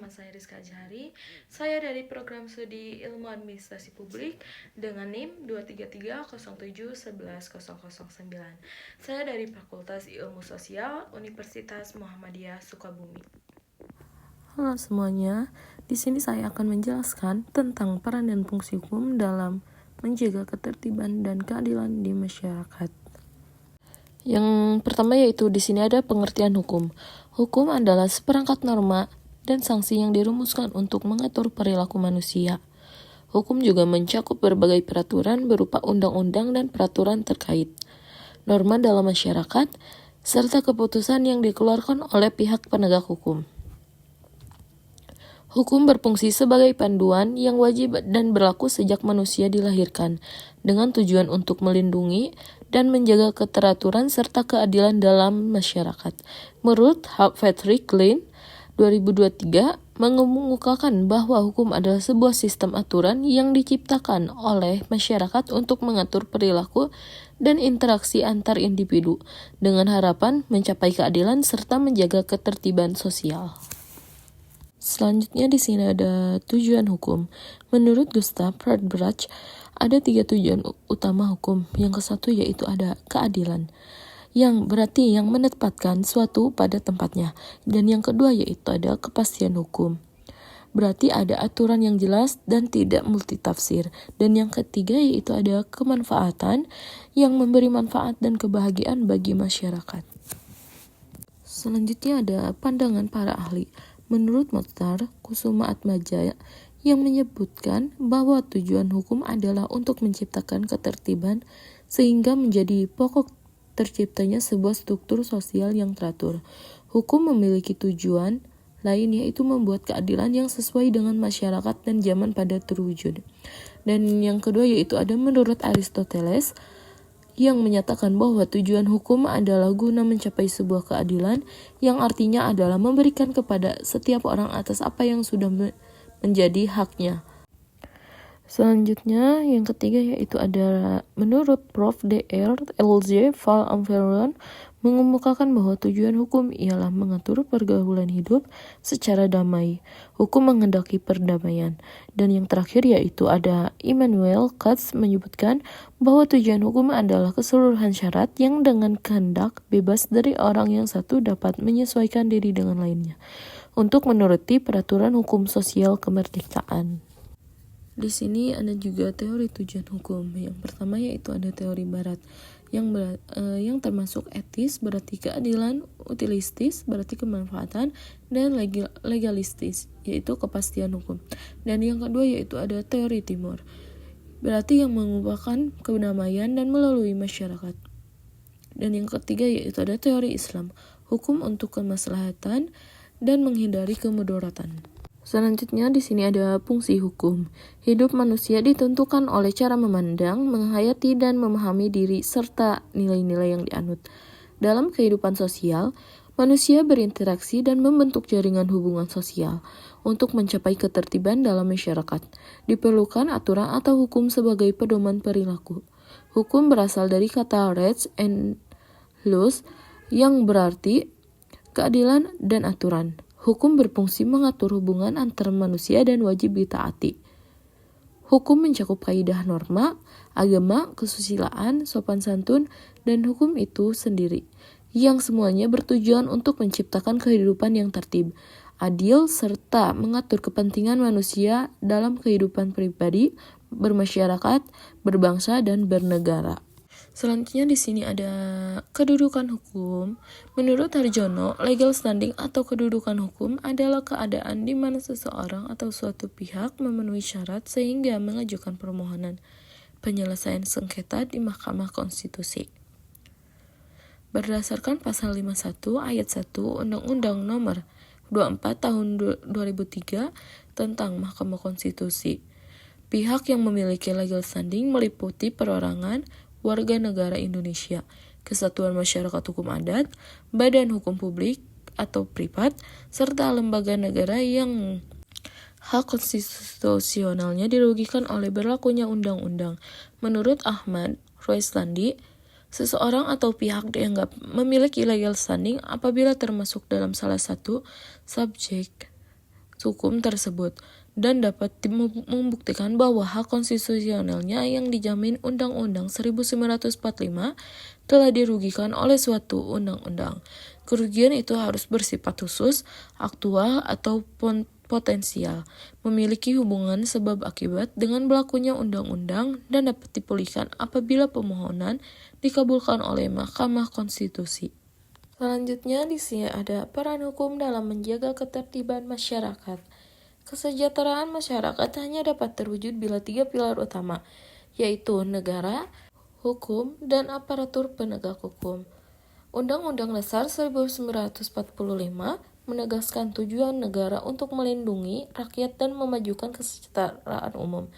nama saya Rizka Jahari. Saya dari program studi Ilmu Administrasi Publik dengan NIM 23307110009. Saya dari Fakultas Ilmu Sosial Universitas Muhammadiyah Sukabumi. Halo semuanya, di sini saya akan menjelaskan tentang peran dan fungsi hukum dalam menjaga ketertiban dan keadilan di masyarakat. Yang pertama yaitu di sini ada pengertian hukum. Hukum adalah seperangkat norma dan sanksi yang dirumuskan untuk mengatur perilaku manusia. Hukum juga mencakup berbagai peraturan berupa undang-undang dan peraturan terkait, norma dalam masyarakat, serta keputusan yang dikeluarkan oleh pihak penegak hukum. Hukum berfungsi sebagai panduan yang wajib dan berlaku sejak manusia dilahirkan, dengan tujuan untuk melindungi dan menjaga keteraturan serta keadilan dalam masyarakat. Menurut Patrick Lane, 2023, mengemukakan bahwa hukum adalah sebuah sistem aturan yang diciptakan oleh masyarakat untuk mengatur perilaku dan interaksi antar individu, dengan harapan mencapai keadilan serta menjaga ketertiban sosial. Selanjutnya di sini ada tujuan hukum. Menurut Gustav Friedrich, ada 3 tujuan utama hukum. Yang ke-1 yaitu ada keadilan, yang berarti yang menempatkan suatu pada tempatnya. Dan yang kedua yaitu ada kepastian hukum, berarti ada aturan yang jelas dan tidak multitafsir. Dan yang ketiga yaitu ada kemanfaatan, yang memberi manfaat dan kebahagiaan bagi masyarakat. Selanjutnya ada pandangan para ahli. Menurut Mokhtar Kusumaatmadja, yang menyebutkan bahwa tujuan hukum adalah untuk menciptakan ketertiban sehingga menjadi pokok terciptanya sebuah struktur sosial yang teratur. Hukum memiliki tujuan lain yaitu membuat keadilan yang sesuai dengan masyarakat dan zaman pada terwujud. Dan yang kedua yaitu ada menurut Aristoteles, yang menyatakan bahwa tujuan hukum adalah guna mencapai sebuah keadilan, yang artinya adalah memberikan kepada setiap orang atas apa yang sudah menjadi haknya. Selanjutnya yang ketiga yaitu ada menurut Prof. Dr. L.J. Val Amveron, mengemukakan bahwa tujuan hukum ialah mengatur pergaulan hidup secara damai. Hukum menghendaki perdamaian. Dan yang terakhir yaitu ada Immanuel Kant menyebutkan bahwa tujuan hukum adalah keseluruhan syarat yang dengan kehendak bebas dari orang yang satu dapat menyesuaikan diri dengan lainnya untuk menuruti peraturan hukum sosial kemerdekaan. Di sini ada juga teori tujuan hukum. Yang pertama yaitu ada teori barat, yang termasuk etis berarti keadilan, utilistis berarti kemanfaatan, dan legalistis yaitu kepastian hukum. Dan yang kedua yaitu ada teori timur, berarti yang mengubahkan kedamaian dan melalui masyarakat. Dan yang ketiga yaitu ada teori Islam, hukum untuk kemaslahatan dan menghindari kemudaratan. Selanjutnya di sini ada fungsi hukum. Hidup manusia ditentukan oleh cara memandang, menghayati dan memahami diri serta nilai-nilai yang dianut. Dalam kehidupan sosial, manusia berinteraksi dan membentuk jaringan hubungan sosial. Untuk mencapai ketertiban dalam masyarakat, diperlukan aturan atau hukum sebagai pedoman perilaku. Hukum berasal dari kata rechts and laws, yang berarti keadilan dan aturan. Hukum berfungsi mengatur hubungan antar manusia dan wajib ditaati. Hukum mencakup kaidah norma, agama, kesusilaan, sopan santun, dan hukum itu sendiri, yang semuanya bertujuan untuk menciptakan kehidupan yang tertib, adil, serta mengatur kepentingan manusia dalam kehidupan pribadi, bermasyarakat, berbangsa, dan bernegara. Selanjutnya di sini ada kedudukan hukum. Menurut Harjono, legal standing atau kedudukan hukum adalah keadaan di mana seseorang atau suatu pihak memenuhi syarat sehingga mengajukan permohonan penyelesaian sengketa di Mahkamah Konstitusi. Berdasarkan pasal 51 ayat 1 Undang-Undang Nomor 24 Tahun 2003 tentang Mahkamah Konstitusi, pihak yang memiliki legal standing meliputi perorangan, warga negara Indonesia, kesatuan masyarakat hukum adat, badan hukum publik atau privat, serta lembaga negara yang hak konstitusionalnya dirugikan oleh berlakunya undang-undang. Menurut Ahmad Roislandi, seseorang atau pihak dianggap memiliki legal standing apabila termasuk dalam salah satu subjek hukum tersebut dan dapat membuktikan bahwa hak konstitusionalnya yang dijamin Undang-Undang 1945 telah dirugikan oleh suatu undang-undang. Kerugian itu harus bersifat khusus, aktual, atau potensial, memiliki hubungan sebab akibat dengan berlakunya undang-undang dan dapat dipulihkan apabila pemohonan dikabulkan oleh Mahkamah Konstitusi. Selanjutnya di sini ada peran hukum dalam menjaga ketertiban masyarakat. Kesejahteraan masyarakat hanya dapat terwujud bila 3 pilar utama, yaitu negara, hukum, dan aparatur penegak hukum. Undang-Undang Dasar 1945 menegaskan tujuan negara untuk melindungi rakyat dan memajukan kesejahteraan umum.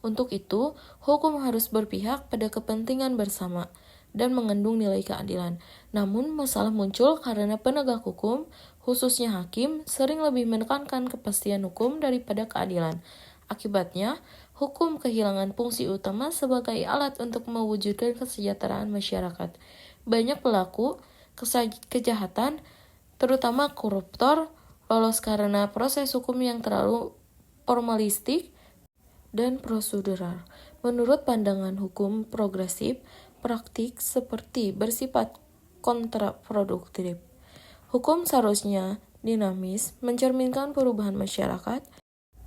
Untuk itu, hukum harus berpihak pada kepentingan bersama dan mengandung nilai keadilan. Namun, masalah muncul karena penegak hukum, khususnya hakim, sering lebih menekankan kepastian hukum daripada keadilan. Akibatnya, hukum kehilangan fungsi utama sebagai alat untuk mewujudkan kesejahteraan masyarakat. Banyak pelaku kejahatan, terutama koruptor, lolos karena proses hukum yang terlalu formalistik dan prosedural. Menurut pandangan hukum progresif, praktik seperti bersifat kontraproduktif. Hukum seharusnya dinamis, mencerminkan perubahan masyarakat,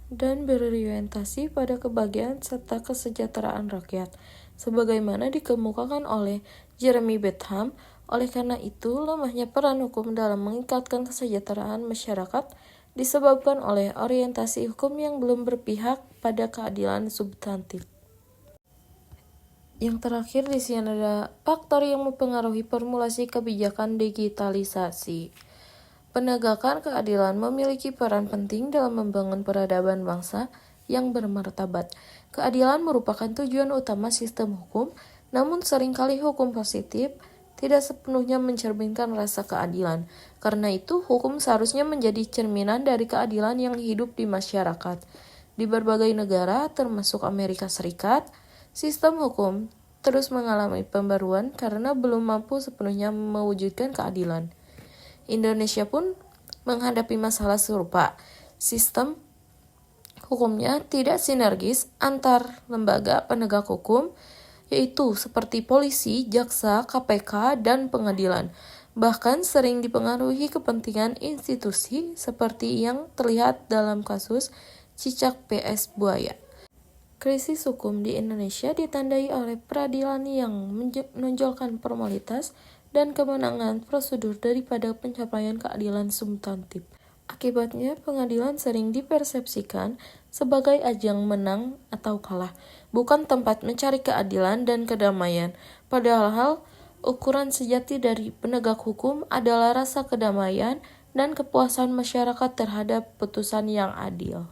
dan berorientasi pada kebahagiaan serta kesejahteraan rakyat, sebagaimana dikemukakan oleh Jeremy Bentham. Oleh karena itu, lemahnya peran hukum dalam mengikatkan kesejahteraan masyarakat disebabkan oleh orientasi hukum yang belum berpihak pada keadilan substantif. Yang terakhir di sini ada faktor yang mempengaruhi formulasi kebijakan digitalisasi. Penegakan keadilan memiliki peran penting dalam membangun peradaban bangsa yang bermartabat. Keadilan merupakan tujuan utama sistem hukum, namun seringkali hukum positif tidak sepenuhnya mencerminkan rasa keadilan. Karena itu, hukum seharusnya menjadi cerminan dari keadilan yang hidup di masyarakat. Di berbagai negara, termasuk Amerika Serikat, sistem hukum terus mengalami pembaruan karena belum mampu sepenuhnya mewujudkan keadilan. Indonesia pun menghadapi masalah serupa. Sistem hukumnya tidak sinergis antar lembaga penegak hukum, yaitu seperti polisi, jaksa, KPK, dan pengadilan. Bahkan sering dipengaruhi kepentingan institusi seperti yang terlihat dalam kasus Cicak PS Buaya. Krisis hukum di Indonesia ditandai oleh peradilan yang menonjolkan formalitas dan kemenangan prosedur daripada pencapaian keadilan substantif. Akibatnya, pengadilan sering dipersepsikan sebagai ajang menang atau kalah, bukan tempat mencari keadilan dan kedamaian. Padahal, ukuran sejati dari penegak hukum adalah rasa kedamaian dan kepuasan masyarakat terhadap putusan yang adil.